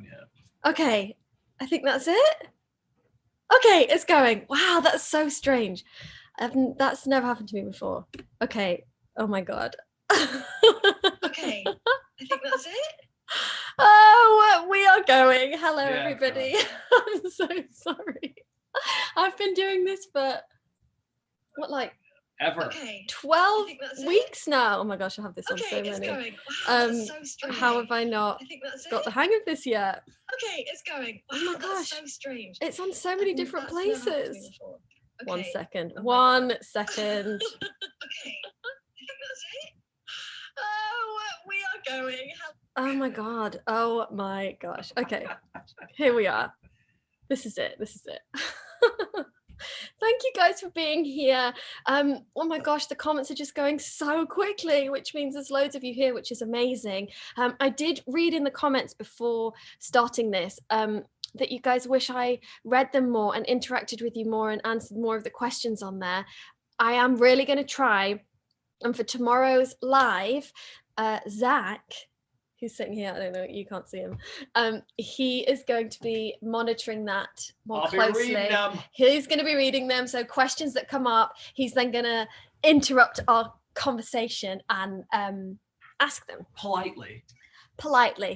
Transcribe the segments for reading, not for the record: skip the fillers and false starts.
going yet. Okay, I think that's it. Okay, it's going. Wow, that's so strange. That's never happened to me before. Okay. Oh my God. Okay, I think that's it. Oh, we are going. Hello, Yeah, everybody. I'm so sorry. I've been doing this for what, like Ever. Okay. 12 think that's it. weeks now. Oh my gosh, I have this on Okay, so it's many. going. Wow, that's so strange. How have I not I think that's got it. the hang of this yet? Okay, it's going. Wow, Oh my that's gosh. so strange. It's on so many different That's never happened to me places. before. Okay. 1 second. Oh my 1 God. second. Okay, I think that's it. Oh, we are going. Oh my God. Oh my gosh. Okay. Here we are. This is it. This is it. Thank you guys for being here. Oh my gosh, the comments are just going so quickly, which means there's loads of you here, which is amazing. I did read in the comments before starting this that you guys wish I read them more and interacted with you more and answered more of the questions on there. I am really going to try. And for tomorrow's live, Zach, who's sitting here, I don't know, you can't see him. He is going to be monitoring that more closely. He's going to be reading them. So questions that come up, he's then going to interrupt our conversation and ask them. Politely.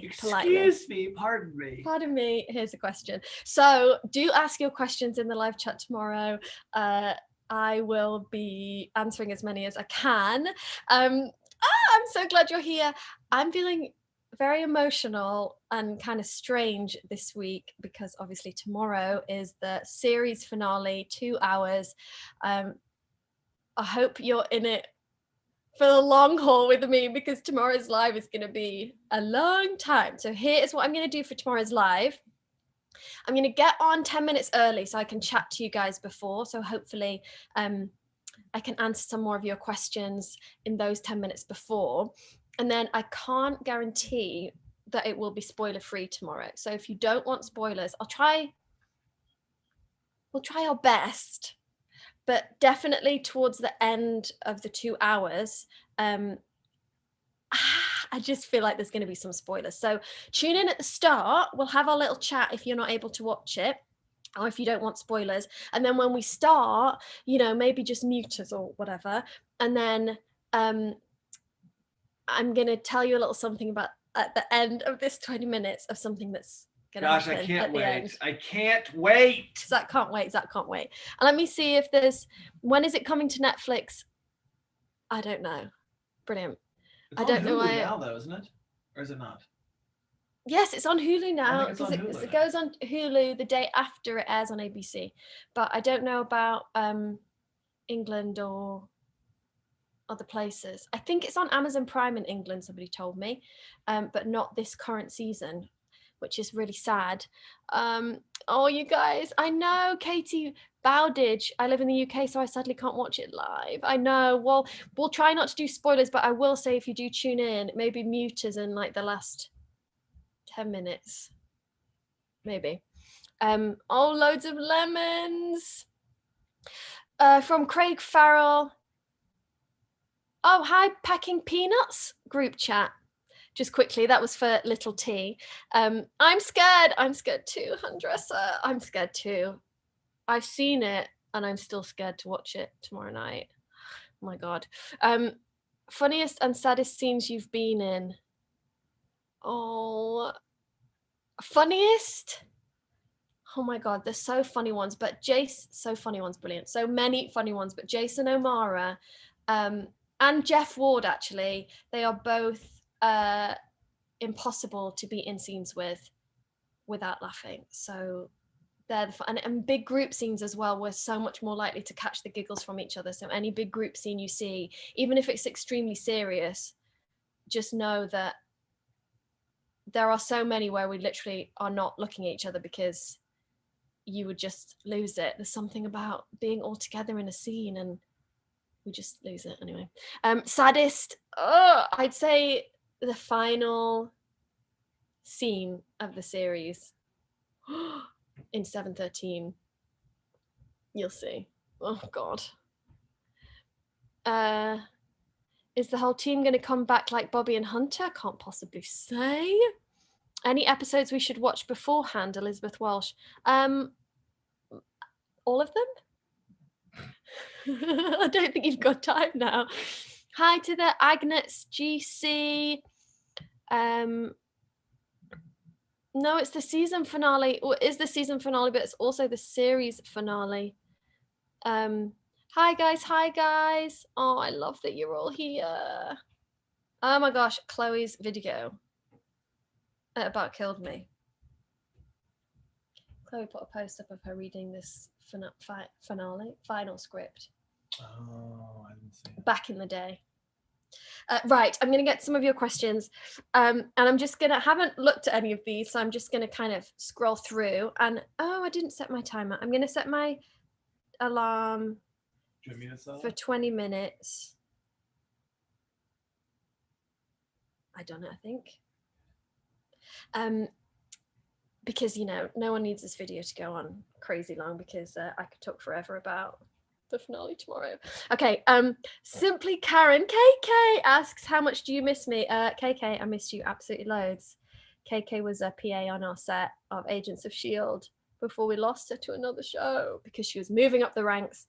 Excuse me, pardon me. Pardon me, here's a question. So do ask your questions in the live chat tomorrow. I will be answering as many as I can. I'm so glad you're here. I'm feeling very emotional and kind of strange this week because obviously tomorrow is the series finale, 2 hours. I hope you're in it for the long haul with me because tomorrow's live is going to be a long time. So here is what I'm going to do for tomorrow's live. I'm going to get on 10 minutes early so I can chat to you guys before. So hopefully I can answer some more of your questions in those 10 minutes before. And then I can't guarantee that it will be spoiler free tomorrow. So if you don't want spoilers, we'll try our best, but definitely towards the end of the 2 hours, I just feel like there's going to be some spoilers. So tune in at the start. We'll have our little chat if you're not able to watch it, or if you don't want spoilers. And then when we start, maybe just mute us or whatever. And then I'm going to tell you a little something about at the end of this 20 minutes of something that's going to happen. Gosh, I can't at the wait. end. I can't wait. Zach can't wait. And let me see if when is it coming to Netflix? I don't know. Brilliant. It's I don't know why now though, isn't it? Or is it not? Yes, it's on Hulu now because it goes on Hulu the day after it airs on ABC. But I don't know about England or other places. I think it's on Amazon Prime in England, somebody told me, but not this current season, which is really sad. Oh, you guys, I know, Katie Bowditch. I live in the UK, so I sadly can't watch it live. I know. Well, we'll try not to do spoilers, but I will say if you do tune in, maybe mute us in like the last 10 minutes. Maybe. Oh, loads of lemons. From Craig Farrell. Oh, hi, Packing Peanuts group chat. Just quickly, that was for little T. I'm scared. I'm scared too, Hundressa. I'm scared too. I've seen it and I'm still scared to watch it tomorrow night. Oh my God. Funniest and saddest scenes you've been in. Oh, funniest? Oh my God, there's so funny ones, but so funny ones, brilliant. So many funny ones, but Jason O'Mara and Jeff Ward, actually, they are both impossible to be in scenes without laughing. So they're the fun. And big group scenes as well, we're so much more likely to catch the giggles from each other. So any big group scene you see, even if it's extremely serious, just know that there are so many where we literally are not looking at each other because you would just lose it. There's something about being all together in a scene and we just lose it anyway. Saddest, I'd say the final scene of the series in 713. You'll see. Oh God. Is the whole team going to come back like Bobby and Hunter? Can't possibly say. Any episodes we should watch beforehand, Elizabeth Walsh? All of them? I don't think you've got time now. Hi to the Agnes GC. No, it's the season finale. Or is the season finale, but it's also the series finale. Hi guys. Oh, I love that you're all here. Oh my gosh, Chloe's video. It about killed me. Chloe put a post up of her reading this final script. Oh, I didn't see it. Back in the day. Right, I'm going to get some of your questions, and I'm just going to, haven't looked at any of these, so I'm just going to kind of scroll through, and oh, I didn't set my timer. I'm going to set my alarm for 20 minutes. I don't know, I think. Because, you know, no one needs this video to go on crazy long, because I could talk forever about the finale tomorrow. Okay, Simply Karen KK asks, how much do you miss me? KK, I missed you absolutely loads. KK was a PA on our set of Agents of S.H.I.E.L.D. before we lost her to another show because she was moving up the ranks.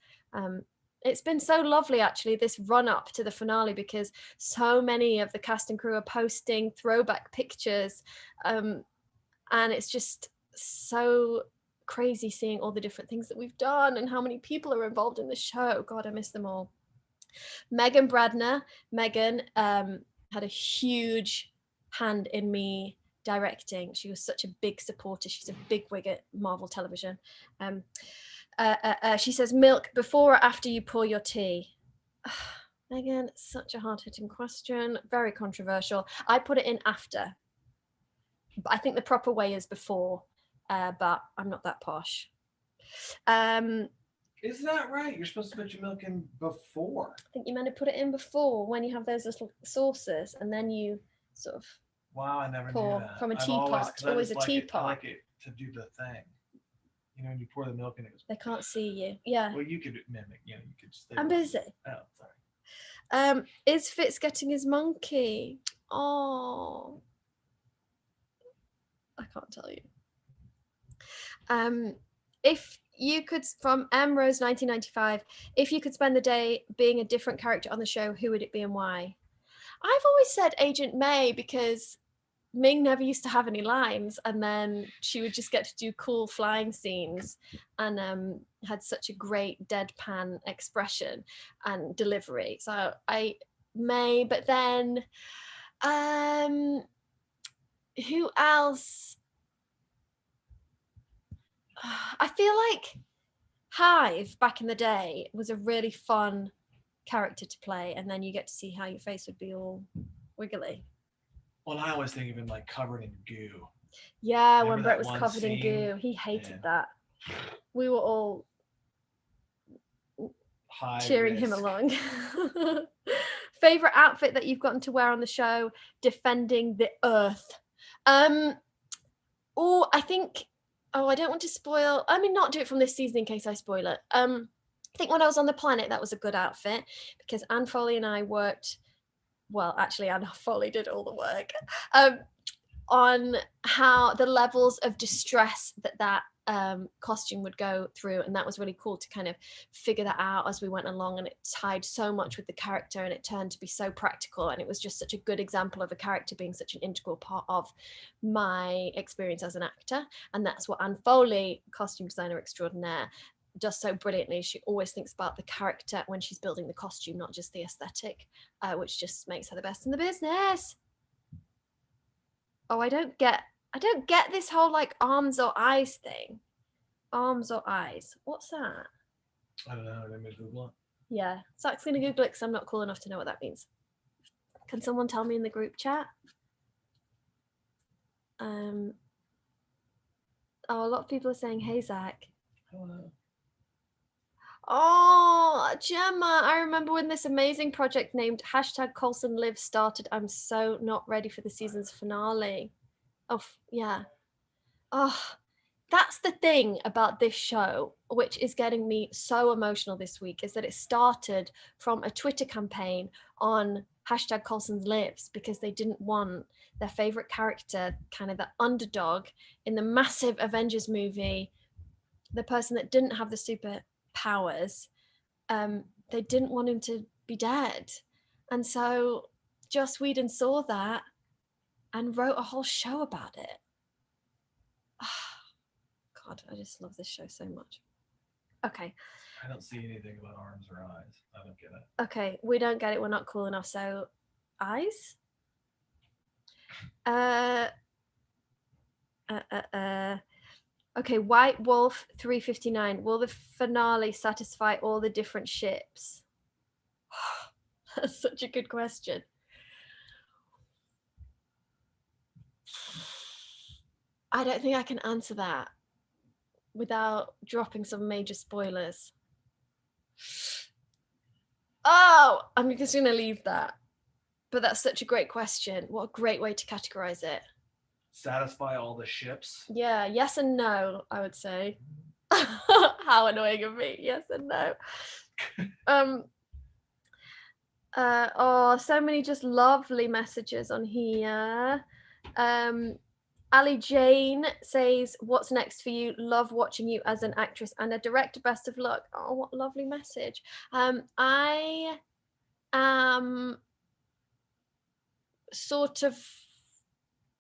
It's been so lovely, actually, this run up to the finale, because so many of the cast and crew are posting throwback pictures, and it's just so crazy seeing all the different things that we've done and how many people are involved in the show. God, I miss them all. Megan Bradner. Megan had a huge hand in me directing. She was such a big supporter. She's a big wig at Marvel Television. She says, milk before or after you pour your tea? Megan, such a hard-hitting question. Very controversial. I put it in after. But I think the proper way is before, but I'm not that posh. Is that right? You're supposed to put your milk in before. I think you're meant to put it in before, when you have those little saucers, and then you sort of Wow, I never pour knew that. from a I've teapot. Always a teapot. I like it to do the thing. You know, when you pour the milk in, it goes. They can't see you. Yeah. Well, you could mimic. You know, you could just. I'm busy. Oh, sorry. Is Fitz getting his monkey? Oh, I can't tell you. If you could, from M Rose 1995, if you could spend the day being a different character on the show, who would it be and why? I've always said Agent May, because Ming never used to have any lines, and then she would just get to do cool flying scenes, and had such a great deadpan expression and delivery. So I May, but then who else? I feel like Hive back in the day was a really fun character to play, and then you get to see how your face would be all wiggly. Well, I always think of him like covered in goo. Yeah, Remember when Brett that was one covered in scene? goo. He hated Yeah. that. We were all High cheering him risk. along. Favorite outfit that you've gotten to wear on the show? Defending the Earth. Oh, I think. Oh, I don't want to spoil. I mean, not do it from this season in case I spoil it. I think when I was on the planet, that was a good outfit, because Anne Foley and I worked. Well, actually, Anne Foley did all the work on how the levels of distress that costume would go through, and that was really cool to kind of figure that out as we went along, and it tied so much with the character, and it turned to be so practical, and it was just such a good example of a character being such an integral part of my experience as an actor. And that's what Anne Foley, costume designer extraordinaire, does so brilliantly. She always thinks about the character when she's building the costume, not just the aesthetic, which just makes her the best in the business. Oh, I don't get this whole like arms or eyes thing. Arms or eyes. What's that? I don't know. Let me Google it. Yeah, Zach's gonna Google it because I'm not cool enough to know what that means. Can someone tell me in the group chat? Oh, a lot of people are saying, hey, Zach. Hello. Oh, Gemma, I remember when this amazing project named #ColsonLive started. I'm so not ready for the season's finale. Oh, yeah. Oh, that's the thing about this show, which is getting me so emotional this week, is that it started from a Twitter campaign on hashtag Coulson's lives, because they didn't want their favorite character, kind of the underdog in the massive Avengers movie, the person that didn't have the superpowers. They didn't want him to be dead. And so Joss Whedon saw that and wrote a whole show about it. God, I just love this show so much. Okay. I don't see anything about arms or eyes. I don't get it. Okay, we don't get it. We're not cool enough. So, eyes? Okay, White Wolf 359. Will the finale satisfy all the different ships? That's such a good question. I don't think I can answer that without dropping some major spoilers. Oh, I'm just going to leave that. But that's such a great question. What a great way to categorize it. Satisfy all the ships? Yeah, yes and no, I would say. How annoying of me. Yes and no. Oh, so many just lovely messages on here. Ali Jane says, what's next for you? Love watching you as an actress and a director. Best of luck. Oh, what a lovely message. I am sort of,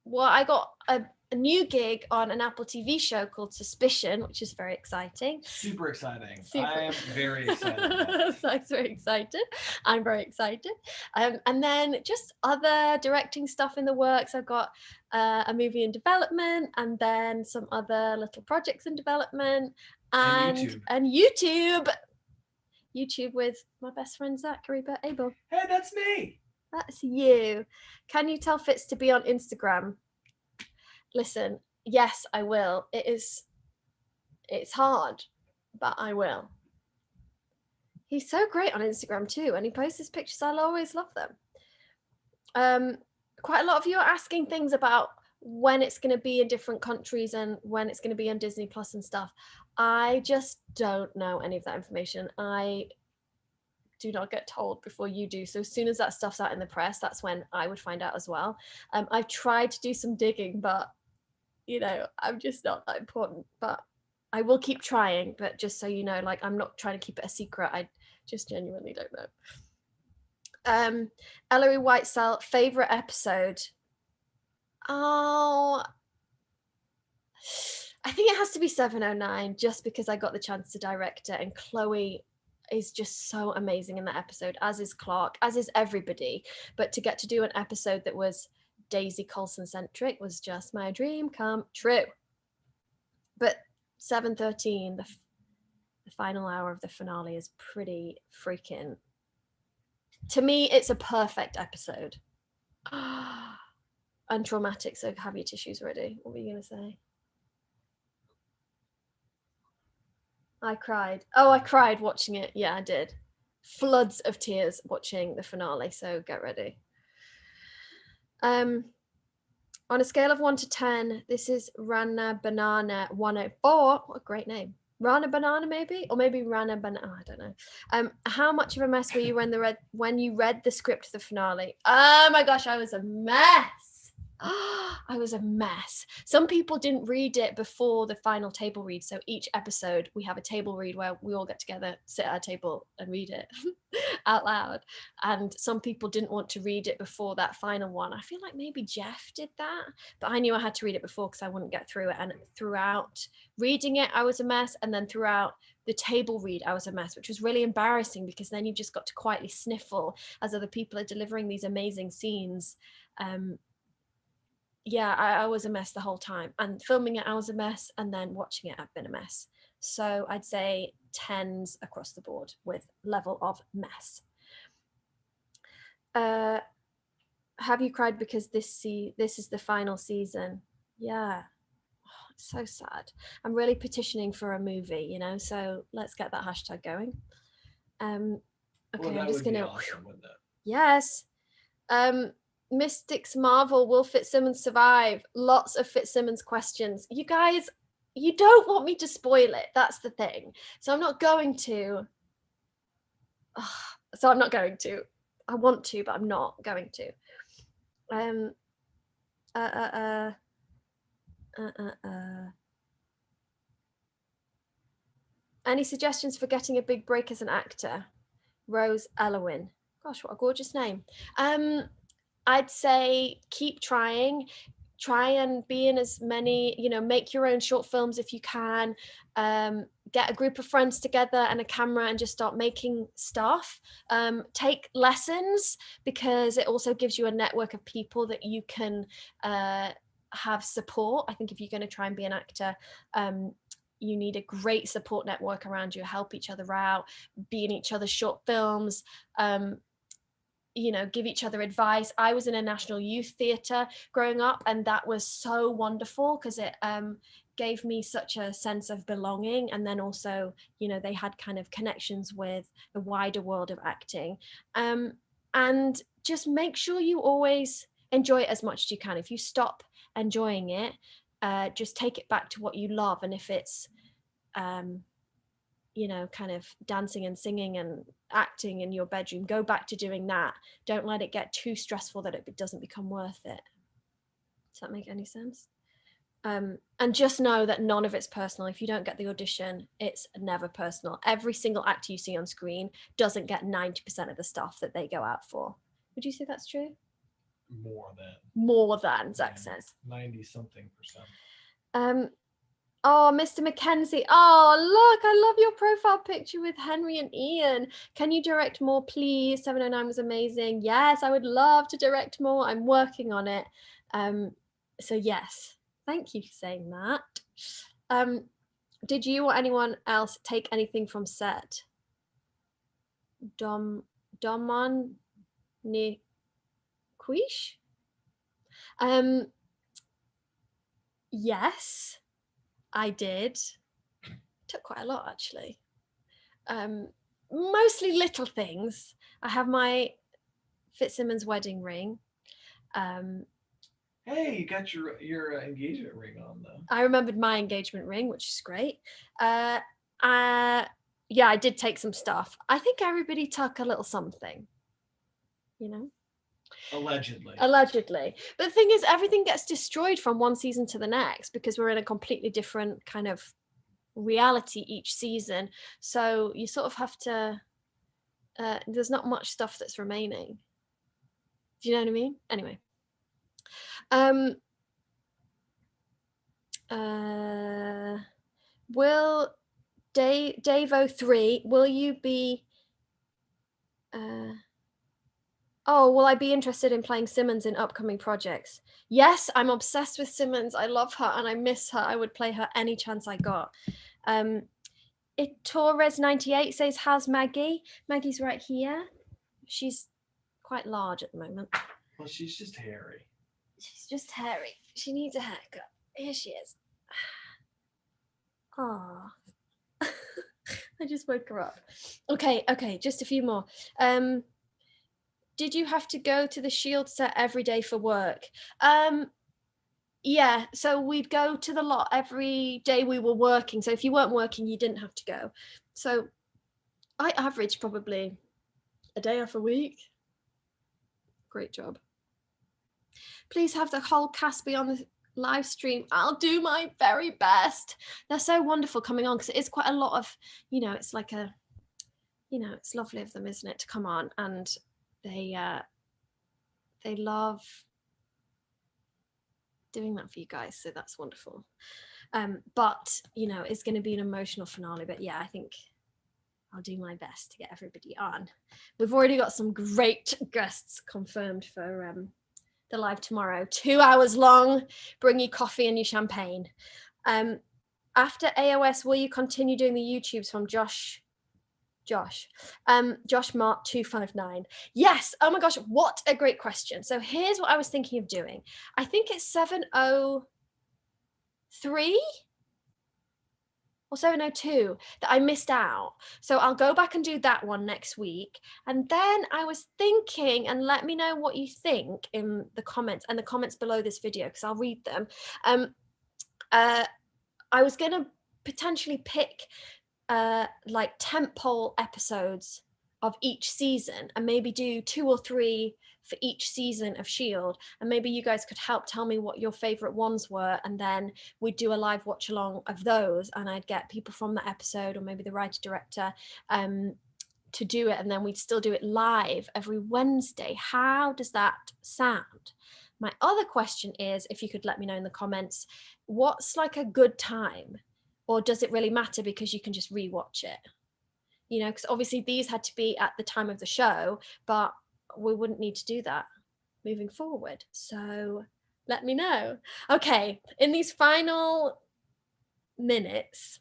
well, I got a new gig on an Apple TV show called Suspicion, which is very exciting. Super exciting. Super. I am very excited. Zach's very excited. I'm very excited. And then just other directing stuff in the works. I've got a movie in development, and then some other little projects in development, and YouTube with my best friend Zachary Abel. Hey, that's me. That's you. Can you tell Fitz to be on Instagram? Listen, yes, I will. It's hard, but I will. He's so great on Instagram too, and he posts his pictures. I'll always love them. Quite a lot of you are asking things about when it's going to be in different countries and when it's going to be on Disney Plus and stuff. I just don't know any of that information. I do not get told before you do. So as soon as that stuff's out in the press, that's when I would find out as well. I've tried to do some digging, but you know, I'm just not that important. But I will keep trying. But just so you know, like, I'm not trying to keep it a secret. I just genuinely don't know. Ellery Whitesell, favorite episode? Oh, I think it has to be 709, just because I got the chance to direct it, and Chloe is just so amazing in that episode, as is Clark, as is everybody. But to get to do an episode that was Daisy Coulson centric was just my dream come true. But 713, the final hour of the finale, is pretty freaking, to me, it's a perfect episode. Untraumatic, so have your tissues ready. What were you gonna say? I cried. Oh, I cried watching it. Yeah, I did. Floods of tears watching the finale, so get ready. On a scale of 1 to 10, this is Rana Banana 104. What a great name. Rana Banana, maybe? Or maybe Rana Banana. Oh, I don't know. How much of a mess were you when you read the script of the finale? Oh my gosh, I was a mess. I was a mess. Some people didn't read it before the final table read. So each episode we have a table read where we all get together, sit at a table and read it out loud. And some people didn't want to read it before that final one. I feel like maybe Jeff did that, but I knew I had to read it before because I wouldn't get through it. And throughout reading it, I was a mess. And then throughout the table read, I was a mess, which was really embarrassing because then you just got to quietly sniffle as other people are delivering these amazing scenes. Yeah, I was a mess the whole time, and filming it, I was a mess, and then watching it, I've been a mess. So I'd say 10s across the board with level of mess. Have you cried because this is the final season? Yeah. Oh, it's so sad. I'm really petitioning for a movie, you know, so let's get that hashtag going. Okay, well, I'm just gonna awesome, wouldn't it? Yes. Mystics Marvel, will Fitzsimmons survive? Lots of Fitzsimmons questions. You guys, you don't want me to spoil it. That's the thing. So I'm not going to. I want to, but I'm not going to. Any suggestions for getting a big break as an actor? Rose Elowin. Gosh, what a gorgeous name. I'd say keep trying. Try and be in as many, make your own short films if you can. Get a group of friends together and a camera and just start making stuff. Take lessons, because it also gives you a network of people that you can have support. I think if you're going to try and be an actor, you need a great support network around you, help each other out, be in each other's short films, give each other advice. I was in a national youth theatre growing up, and that was so wonderful because it gave me such a sense of belonging. And then also, they had kind of connections with the wider world of acting. And just make sure you always enjoy it as much as you can. If you stop enjoying it, just take it back to what you love. And if it's kind of dancing and singing and acting in your bedroom, go back to doing that. Don't let it get too stressful that it doesn't become worth it. Does that make any sense? And just know that none of it's personal. If you don't get the audition, it's never personal. Every single actor you see on screen doesn't get 90% of the stuff that they go out for. Would you say that's true? More than, Zach says. 90-something%. Oh, Mr. Mackenzie. Oh, look, I love your profile picture with Henry and Ian. Can you direct more, please? 709 was amazing. Yes, I would love to direct more. I'm working on it. So yes, thank you for saying that. Did you or anyone else take anything from set? Domon Niquish? Yes, I did. Took quite a lot, actually. Mostly little things. I have my Fitzsimmons wedding ring. Hey, you got your engagement ring on, though. I remembered my engagement ring, which is great. Yeah, I did take some stuff. I think everybody took a little something, Allegedly. But the thing is, everything gets destroyed from one season to the next because we're in a completely different kind of reality each season. So you sort of have to, there's not much stuff that's remaining. Do you know what I mean? Anyway. Will Davo3, will you be will I be interested in playing Simmons in upcoming projects? Yes, I'm obsessed with Simmons. I love her and I miss her. I would play her any chance I got. Torres98 says, how's Maggie? Maggie's right here. She's quite large at the moment. Well, she's just hairy. She needs a haircut. Here she is. Aww. I just woke her up. Okay, just a few more. Did you have to go to the Shield set every day for work? Yeah, so we'd go to the lot every day we were working. So if you weren't working, you didn't have to go. So I averaged probably a day off a week. Great job. Please have the whole cast be on the live stream. I'll do my very best. They're so wonderful coming on because it is quite a lot of, it's like a, it's lovely of them, isn't it, to come on, and they love doing that for you guys, so that's wonderful. But it's going to be an emotional finale, but yeah, I think I'll do my best to get everybody on. We've already got some great guests confirmed for the live tomorrow. 2 hours long. Bring you coffee and your champagne. After AOS, will you continue doing the YouTubes from Josh Mark 259? Yes. Oh my gosh, what a great question. So here's what I was thinking of doing. I think it's 703 or 702 that I missed out. So I'll go back and do that one next week. And then I was thinking, and let me know what you think in the comments and the comments below this video, because I'll read them. I was going to potentially pick like tentpole episodes of each season, and maybe do 2 or 3 for each season of Shield, and maybe you guys could help tell me what your favorite ones were, and then we'd do a live watch along of those, and I'd get people from that episode or maybe the writer director to do it, and then we'd still do it live every Wednesday. How does that sound? My other question is, if you could let me know in the comments, what's like a good time, or does it really matter because you can just rewatch it? You know, because obviously these had to be at the time of the show, but we wouldn't need to do that moving forward. So let me know. Okay, in these final minutes,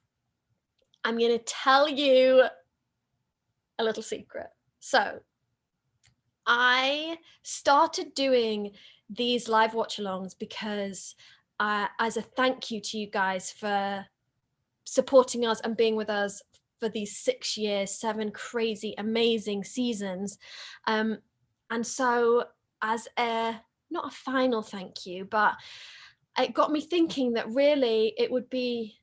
I'm going to tell you a little secret. So I started doing these live watch alongs because as a thank you to you guys for supporting us and being with us for these 6 years, 7 crazy, amazing seasons. And so as not a final thank you, but it got me thinking that really it would be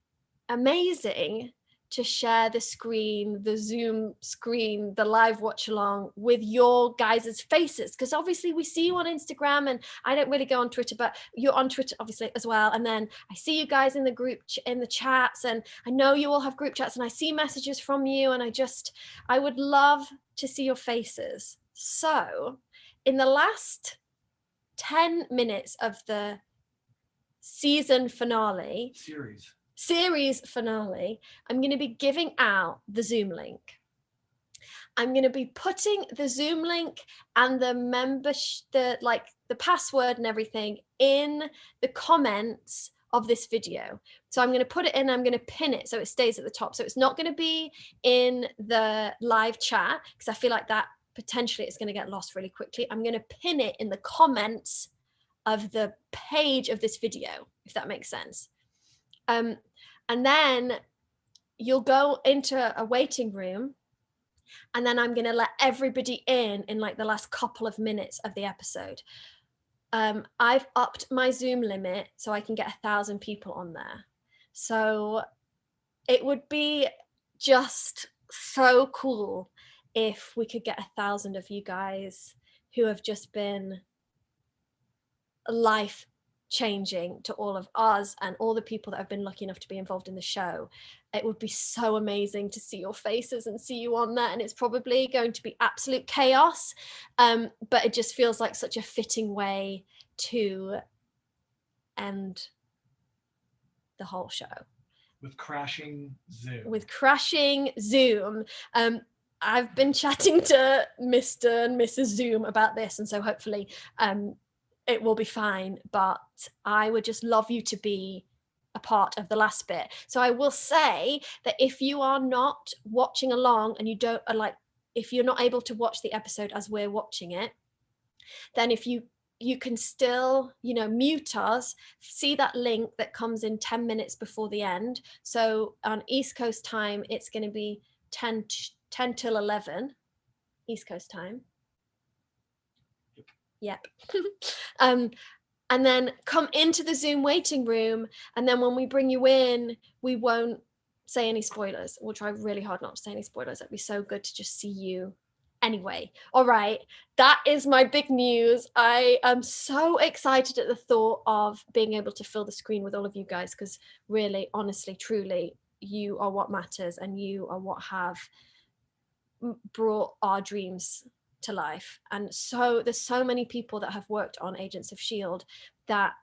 amazing to share the screen, the Zoom screen, the live watch along with your guys' faces. Because obviously we see you on Instagram, and I don't really go on Twitter, but you're on Twitter obviously as well. And then I see you guys in the group, in the chats, and I know you all have group chats, and I see messages from you, and I would love to see your faces. So in the last 10 minutes of the season finale, series finale, I'm going to be giving out the Zoom link. I'm going to be putting the Zoom link and the the password and everything in the comments of this video. So I'm going to put it in, I'm going to pin it so it stays at the top. So it's not going to be in the live chat, because I feel like that potentially it's going to get lost really quickly. I'm going to pin it in the comments of the page of this video, if that makes sense. And then you'll go into a waiting room, and then I'm going to let everybody in like the last couple of minutes of the episode. I've upped my Zoom limit so I can get 1,000 people on there. So it would be just so cool if we could get 1,000 of you guys who have just been life changing to all of us and all the people that have been lucky enough to be involved in the show. It would be so amazing to see your faces and see you on there, and it's probably going to be absolute chaos, but it just feels like such a fitting way to end the whole show with crashing Zoom. I've been chatting to Mr. and Mrs. Zoom about this, and so hopefully it will be fine, but I would just love you to be a part of the last bit. So I will say that if you are not watching along and you don't if you're not able to watch the episode as we're watching it, then if you can still, mute us, see that link that comes in 10 minutes before the end. So on East Coast time, it's going to be 10 till 11 East Coast time. Yep. And then come into the Zoom waiting room, and then when we bring you in, we won't say any spoilers. We'll try really hard not to say any spoilers. It'd be so good to just see you anyway. All right, that is my big news. I am so excited at the thought of being able to fill the screen with all of you guys, because really, honestly, truly, you are what matters, and you are what have brought our dreams to life. And so there's so many people that have worked on Agents of S.H.I.E.L.D. that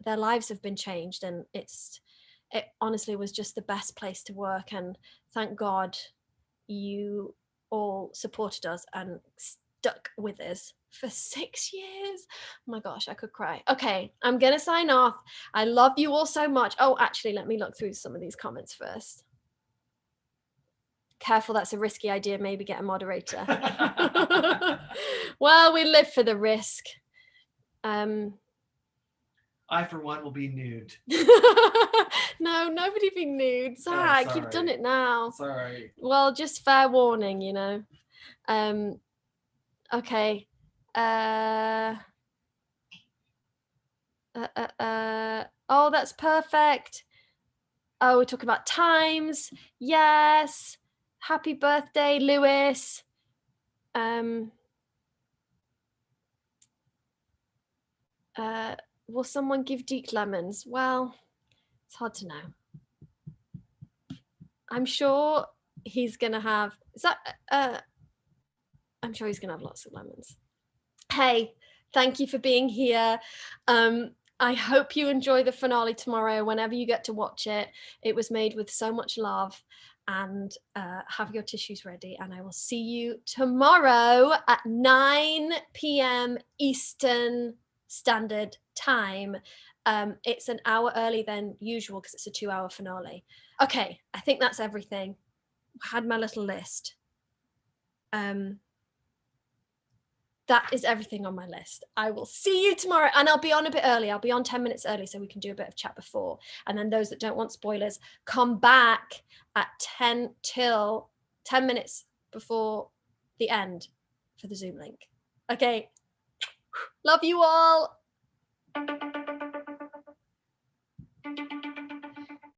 their lives have been changed, and it honestly was just the best place to work. And thank God you all supported us and stuck with us for 6 years. Oh my gosh, I could cry. Okay, I'm gonna sign off. I love you all so much. Oh, actually, let me look through some of these comments first. Careful, that's a risky idea. Maybe get a moderator. Well, we live for the risk. I, for one, will be nude. No, nobody be nude. Zach, you've done it now. Sorry. Well, just fair warning, Okay. Oh, that's perfect. Oh, we're talking about times. Yes. Happy birthday, Lewis. Will someone give Deke lemons? Well, it's hard to know. I'm sure he's gonna have. I'm sure he's gonna have lots of lemons. Hey, thank you for being here. I hope you enjoy the finale tomorrow whenever you get to watch it. It was made with so much love, and have your tissues ready. And I will see you tomorrow at 9 p.m. Eastern Standard Time. It's an hour early than usual because it's a 2-hour finale. Okay, I think that's everything. I had my little list. That is everything on my list. I will see you tomorrow, and I'll be on a bit early. I'll be on 10 minutes early so we can do a bit of chat before. And then those that don't want spoilers, come back at 10 minutes before the end for the Zoom link. Okay. Love you all.